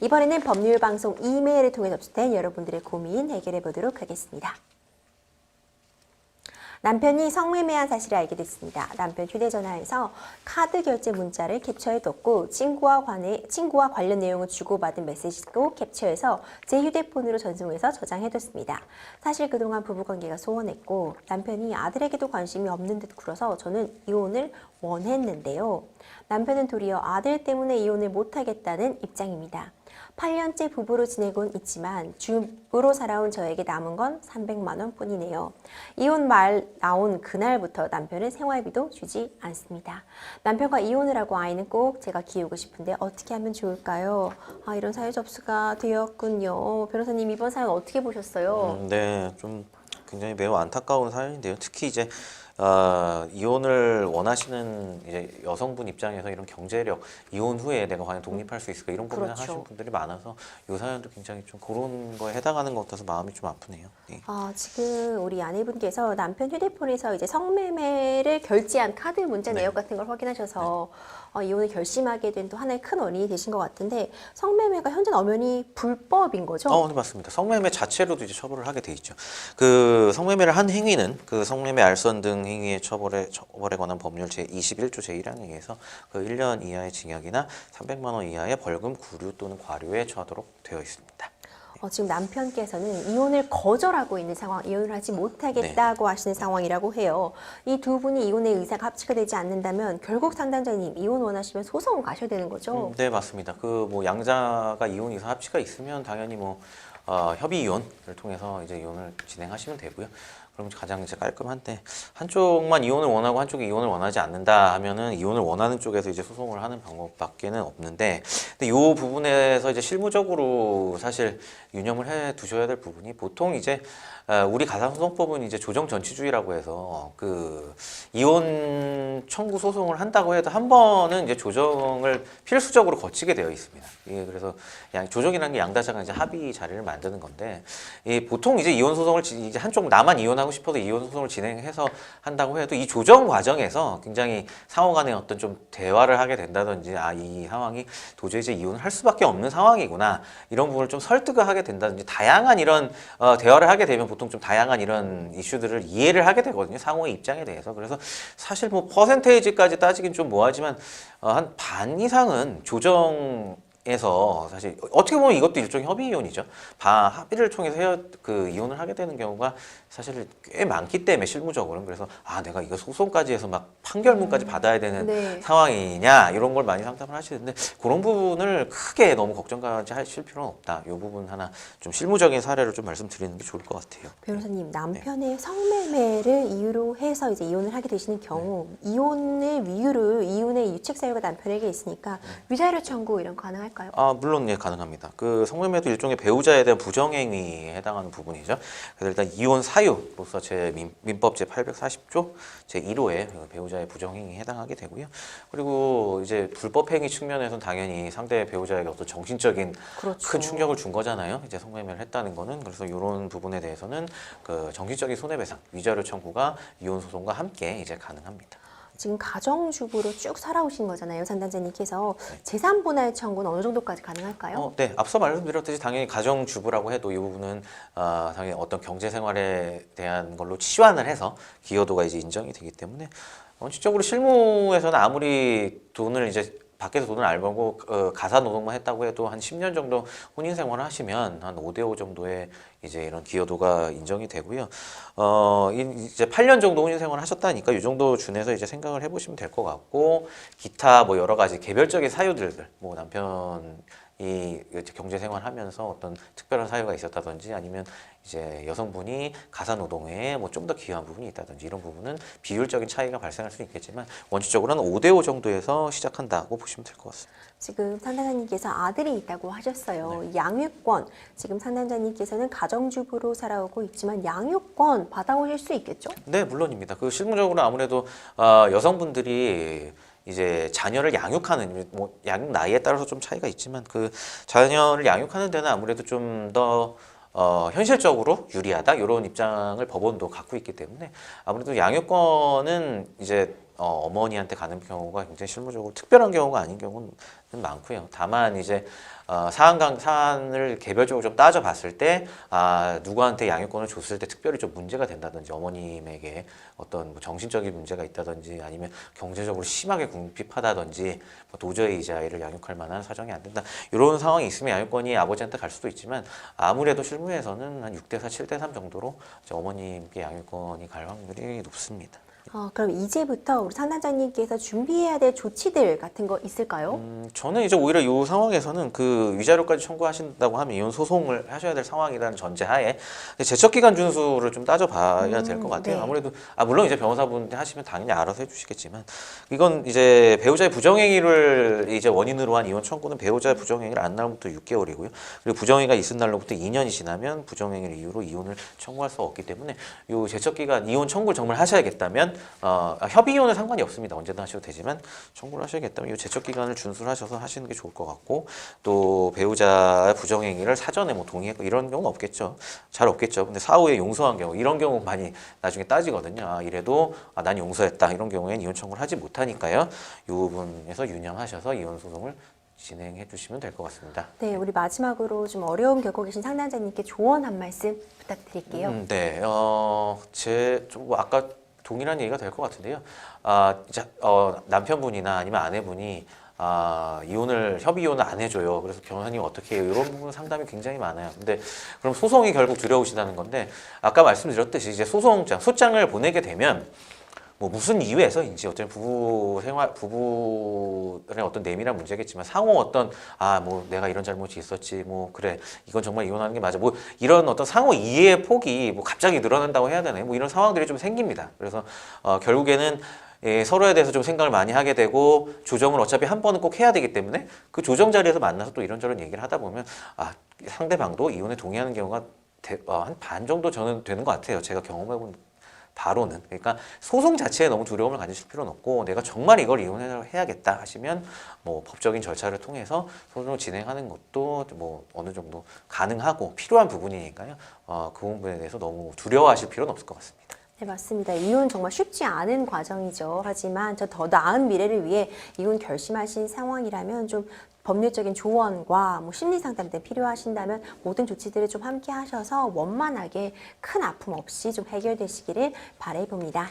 이번에는 법률방송 이메일을 통해 접수된 여러분들의 고민 해결해 보도록 하겠습니다. 남편이 성매매한 사실을 알게 됐습니다. 남편 휴대전화에서 카드 결제 문자를 캡처해뒀고 친구와 관련 내용을 주고받은 메시지도 캡처해서 제 휴대폰으로 전송해서 저장해뒀습니다. 사실 그동안 부부관계가 소원했고 남편이 아들에게도 관심이 없는 듯 굴어서 저는 이혼을 원했는데요. 남편은 도리어 아들 때문에 이혼을 못하겠다는 입장입니다. 8년째 부부로 지내곤 있지만 주부로 살아온 저에게 남은 건 300만 원 뿐이네요. 이혼 말 나온 그날부터 남편은 생활비도 주지 않습니다. 남편과 이혼을 하고 아이는 꼭 제가 키우고 싶은데 어떻게 하면 좋을까요? 이런 사유 접수가 되었군요. 변호사님 이번 사연 어떻게 보셨어요? 네, 좀 굉장히 매우 안타까운 사연인데요. 특히 이제 이혼을 원하시는 이제 여성분 입장에서 이런 경제력, 이혼 후에 내가 과연 독립할 수 있을까 이런 고민을 그렇죠. 하시는 분들이 많아서 이 사연도 굉장히 좀 그런 거에 해당하는 것 같아서 마음이 좀 아프네요. 네. 지금 우리 아내분께서 남편 휴대폰에서 이제 성매매를 결제한 카드 문자 네. 내역 같은 걸 확인하셔서 이혼을 결심하게 된 또 하나의 큰 원인이 되신 것 같은데 성매매가 현재 엄연히 불법인 거죠? 네, 맞습니다. 성매매 자체로도 이제 처벌을 하게 돼 있죠. 그 성매매를 한 행위는 그 성매매, 알선 등 행위의 처벌에 관한 법률 제21조 제1항에 의해서 그 1년 이하의 징역이나 300만 원 이하의 벌금, 구류 또는 과료에 처하도록 되어 있습니다. 지금 남편께서는 이혼을 거절하고 있는 상황, 이혼을 하지 못하겠다고 하시는 상황이라고 해요. 이 두 분이 이혼의 의사가 합치가 되지 않는다면 결국 상담자님 이혼 원하시면 소송을 가셔야 되는 거죠? 네, 맞습니다. 그 뭐 양자가 이혼 의사 합치가 있으면 당연히 뭐 협의 이혼을 통해서 이제 이혼을 진행하시면 되고요. 그럼 가장 이제 깔끔한데 한쪽만 이혼을 원하고 한쪽이 이혼을 원하지 않는다 하면은 이혼을 원하는 쪽에서 이제 소송을 하는 방법밖에는 없는데, 근데 이 부분에서 이제 실무적으로 사실 유념을 해 두셔야 될 부분이 보통 이제 우리 가상소송법은 이제 조정전치주의라고 해서 그 이혼 청구 소송을 한다고 해도 한 번은 이제 조정을 필수적으로 거치게 되어 있습니다. 예, 그래서 조정이라는 게 양다자가 이제 합의 자리를 만드는 건데, 보통 이제 이혼 소송을 이제 한쪽 나만 이혼하고 싶어서 이혼 소송을 진행해서 한다고 해도 이 조정 과정에서 굉장히 상호 간에 어떤 좀 대화를 하게 된다든지 이 상황이 도저히 이제 이혼을 할 수밖에 없는 상황이구나 이런 부분을 좀 설득을 하게 된다든지 다양한 이런 대화를 하게 되면 보통 좀 다양한 이런 이슈들을 이해를 하게 되거든요. 상호의 입장에 대해서. 그래서 사실 뭐 퍼센테이지까지 따지긴 좀 뭐하지만 한 반 이상은 조정에서 사실 어떻게 보면 이것도 일종의 협의 이혼이죠. 합의를 통해서 이혼을 하게 되는 경우가 사실 꽤 많기 때문에 실무적으로는. 그래서 내가 이거 소송까지 해서 막 판결문까지 받아야 되는 네. 상황이냐 이런 걸 많이 상담을 하시는데, 그런 부분을 크게 너무 걱정까지 하실 필요는 없다. 이 부분 하나 좀 실무적인 사례를 좀 말씀드리는 게 좋을 것 같아요. 변호사님, 남편의 성매매를 이유로 해서 이제 이혼을 하게 되시는 경우 이혼의 이혼의 유책 사유가 남편에게 있으니까 위자료 청구 이런 거 가능할까요? 물론 예, 가능합니다. 그 성매매도 일종의 배우자에 대한 부정행위에 해당하는 부분이죠. 그래서 일단 이혼 사유로서 민법 제840조 제1호에 배우자의 부정행위에 해당하게 되고요. 그리고 이제 불법행위 측면에서는 당연히 상대 배우자에게 어떤 정신적인 그렇죠. 큰 충격을 준 거잖아요. 이제 성매매를 했다는 거는. 그래서 이런 부분에 대해서는 그 정신적인 손해배상, 위자료 청구가 이혼 소송과 함께 이제 가능합니다. 지금 가정주부로 쭉 살아오신 거잖아요, 상담자님께서. 재산 분할 청구는 어느 정도까지 가능할까요? 네, 앞서 말씀드렸듯이 당연히 가정주부라고 해도 이 부분은 당연히 어떤 경제생활에 대한 걸로 치환을 해서 기여도가 이제 인정이 되기 때문에 원칙적으로 실무에서는 아무리 밖에서 돈을 안 벌고 가사 노동만 했다고 해도 한 10년 정도 혼인 생활을 하시면 한 5대5 정도의 이제 이런 기여도가 인정이 되고요. 이제 8년 정도 혼인 생활을 하셨다니까 이 정도 준해서 이제 생각을 해보시면 될 것 같고, 기타 뭐 여러 가지 개별적인 사유들, 뭐 남편이 경제 생활하면서 어떤 특별한 사유가 있었다든지 아니면 이제 여성분이 가사 노동에 뭐 좀 더 기여한 부분이 있다든지 이런 부분은 비율적인 차이가 발생할 수 있겠지만 원칙적으로는 5대5 정도에서 시작한다고 보시면 될 것 같습니다. 지금 상담자님께서 아들이 있다고 하셨어요. 양육권. 지금 상담자님께서는 가정주부로 살아오고 있지만 양육권 받아오실 수 있겠죠? 네, 물론입니다. 그 실무적으로 아무래도 여성분들이 이제 자녀를 양육하는 뭐 양육 나이에 따라서 좀 차이가 있지만 그 자녀를 양육하는 데는 아무래도 좀 더 현실적으로 유리하다 이런 입장을 법원도 갖고 있기 때문에 아무래도 양육권은 이제 어머니한테 가는 경우가 굉장히 실무적으로 특별한 경우가 아닌 경우는 많고요. 다만 이제 사안을 개별적으로 좀 따져봤을 때 누구한테 양육권을 줬을 때 특별히 좀 문제가 된다든지 어머님에게 어떤 뭐 정신적인 문제가 있다든지 아니면 경제적으로 심하게 궁핍하다든지 뭐 도저히 이제 아이를 양육할 만한 사정이 안 된다 이런 상황이 있으면 양육권이 아버지한테 갈 수도 있지만 아무래도 실무에서는 한 6대4, 7대3 정도로 이제 어머님께 양육권이 갈 확률이 높습니다. 그럼 이제부터 우리 상담자님께서 준비해야 될 조치들 같은 거 있을까요? 저는 이제 오히려 이 상황에서는 그 위자료까지 청구하신다고 하면 이혼 소송을 하셔야 될 상황이라는 전제하에 제척기간 준수를 좀 따져봐야 될 것 같아요. 네. 아무래도 물론 이제 변호사분 하시면 당연히 알아서 해주시겠지만 이건 이제 배우자의 부정행위를 이제 원인으로 한 이혼 청구는 배우자의 부정행위를 안 날부터 6개월이고요. 그리고 부정행위가 있은 날로부터 2년이 지나면 부정행위를 이유로 이혼을 청구할 수 없기 때문에 이 제척기간 이혼 청구를 정말 하셔야겠다면 협의 이혼은 상관이 없습니다. 언제든 하셔도 되지만 청구를 하셔야겠다면 이 제척 기간을 준수를 하셔서 하시는 게 좋을 것 같고 또 배우자의 부정행위를 사전에 뭐 동의했고 이런 경우는 없겠죠. 잘 없겠죠. 근데 사후에 용서한 경우 이런 경우 많이 나중에 따지거든요. 이래도 난 용서했다 이런 경우에는 이혼 청구를 하지 못하니까요. 이 부분에서 유념하셔서 이혼 소송을 진행해 주시면 될 것 같습니다. 네, 우리 마지막으로 좀 어려움 겪고 계신 상담자님께 조언 한 말씀 부탁드릴게요. 네, 좀 아까 동일한 얘기가 될 것 같은데요. 남편분이나 아니면 아내분이 협의 이혼을 안 해줘요. 그래서 변호사님 어떻게 해요? 이런 부분 상담이 굉장히 많아요. 근데 그럼 소송이 결국 두려우시다는 건데 아까 말씀드렸듯이 이제 소장을 보내게 되면 뭐 무슨 이유에서인지 어떤 부부의 어떤 내밀한 문제겠지만 상호 어떤 뭐 내가 이런 잘못이 있었지 뭐 그래 이건 정말 이혼하는 게 맞아 뭐 이런 어떤 상호 이해의 폭이 뭐 갑자기 늘어난다고 해야 되나요? 뭐 이런 상황들이 좀 생깁니다. 그래서 결국에는 서로에 대해서 좀 생각을 많이 하게 되고 조정을 어차피 한 번은 꼭 해야 되기 때문에 그 조정 자리에서 만나서 또 이런저런 얘기를 하다 보면 상대방도 이혼에 동의하는 경우가 한 반 정도 저는 되는 것 같아요. 제가 경험해본 바로는. 그러니까 소송 자체에 너무 두려움을 가지실 필요는 없고 내가 정말 이걸 이혼해야겠다 하시면 뭐 법적인 절차를 통해서 소송을 진행하는 것도 뭐 어느 정도 가능하고 필요한 부분이니까요. 그 부분에 대해서 너무 두려워하실 필요는 없을 것 같습니다. 네, 맞습니다. 이혼 정말 쉽지 않은 과정이죠. 하지만 더 나은 미래를 위해 이혼 결심하신 상황이라면 좀 법률적인 조언과 뭐 심리 상담 등 필요하신다면 모든 조치들을 좀 함께 하셔서 원만하게 큰 아픔 없이 좀 해결되시기를 바라봅니다.